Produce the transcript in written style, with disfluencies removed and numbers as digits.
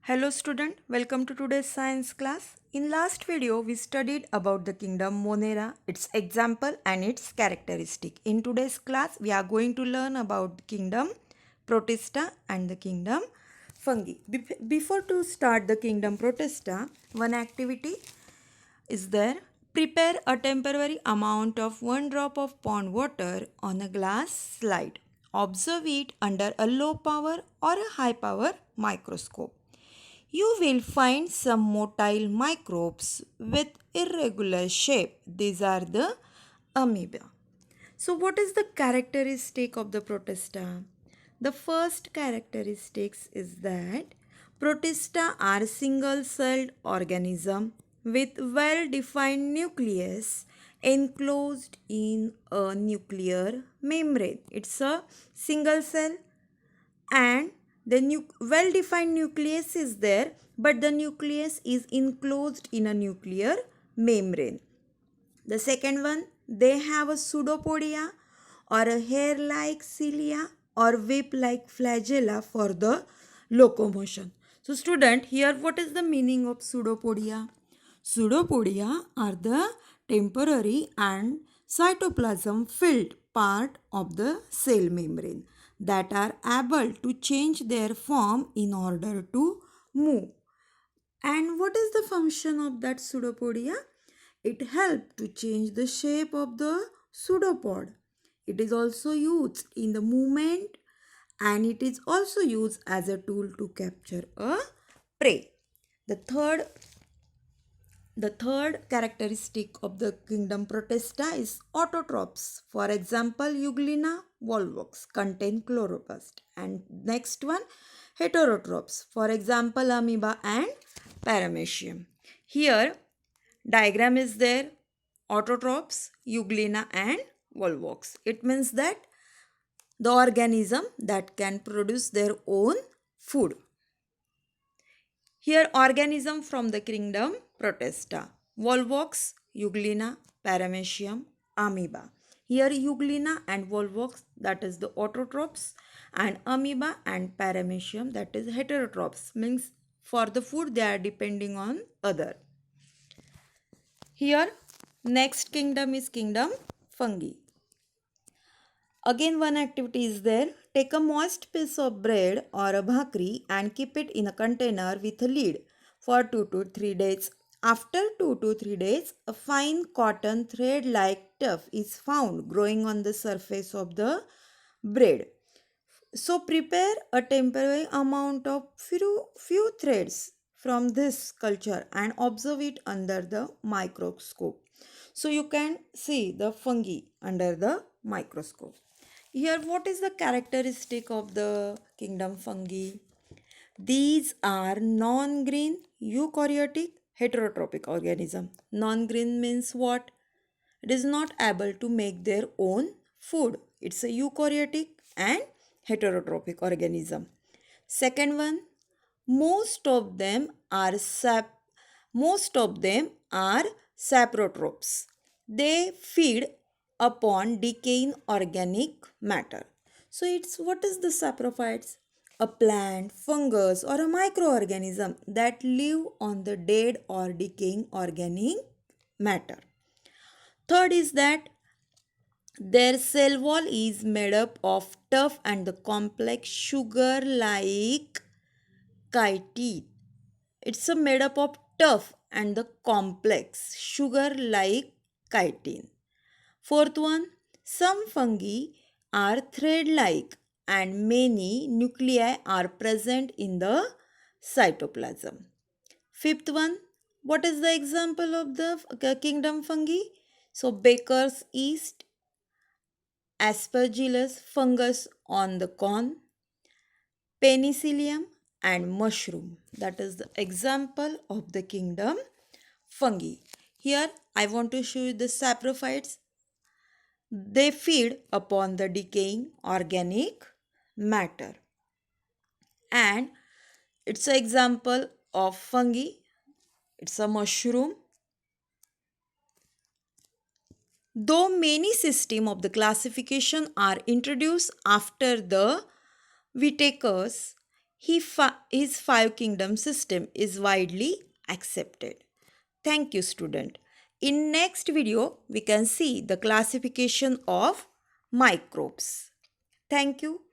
Hello student, welcome to today's science class. In last video we studied about the kingdom Monera, its example and its characteristic. In today's class we are going to learn about the kingdom Protista and the kingdom Fungi. Before to start the kingdom Protista, one activity is there. Prepare a temporary amount of 1 drop of pond water on a glass slide. Observe it under a low power or a high power microscope. You will find some motile microbes with irregular shape. These are the amoeba. So what is the characteristic of the protista? The first characteristics is that protista are single-celled organism with well-defined nucleus enclosed in a nuclear membrane. It's a single cell and the well-defined nucleus is there, but the nucleus is enclosed in a nuclear membrane. The second one, they have a pseudopodia or a hair-like cilia or whip-like flagella for the locomotion. So student, here what is the meaning of pseudopodia? Pseudopodia are the temporary and cytoplasm filled part of the cell membrane that are able to change their form in order to move. And what is the function of that pseudopodia? It helps to change the shape of the pseudopod. It is also used in the movement and it is also used as a tool to capture a prey. The third the third characteristic of the kingdom Protista is autotrophs. For example, Euglena volvox contain chloroplast. And next one, heterotrophs. For example, amoeba and paramecium. Here, diagram is there, autotrophs, Euglena and volvox. It means that the organism that can produce their own food. Here organism from the kingdom Protista. Volvox, Euglena, Paramecium, Amoeba. Here Euglena and Volvox, that is the autotrophs, and Amoeba and Paramecium, that is heterotrophs. Means for the food they are depending on other. Here next kingdom is kingdom Fungi. Again one activity is there. Take a moist piece of bread or a bhakri and keep it in a container with a lid for 2 to 3 days. After 2 to 3 days, a fine cotton thread-like tuft is found growing on the surface of the bread. So prepare a temporary amount of few threads from this culture and observe it under the microscope. So you can see the fungi under the microscope. Here, what is the characteristic of the kingdom fungi? These are non-green eukaryotic heterotrophic organism. Non-green means what? It is not able to make their own food. It's a eukaryotic and heterotrophic organism. Second one, most of them are saprotrophs. They feed upon decaying organic matter. So it's what is the saprophytes? A plant, fungus or a microorganism that live on the dead or decaying organic matter. Third is that their cell wall is made up of tough and the complex sugar-like chitin. It's made up of tough and the complex sugar-like chitin. Fourth one, some fungi are thread-like and many nuclei are present in the cytoplasm. Fifth one, what is the example of the kingdom fungi? So baker's yeast, aspergillus fungus on the corn, penicillium and mushroom. That is the example of the kingdom fungi. Here I want to show you the saprophytes. They feed upon the decaying organic matter. And it's an example of fungi. It's a mushroom. Though many systems of the classification are introduced after the Whitakers, His five kingdom system is widely accepted. Thank you, student. In next video, we can see the classification of microbes. Thank you.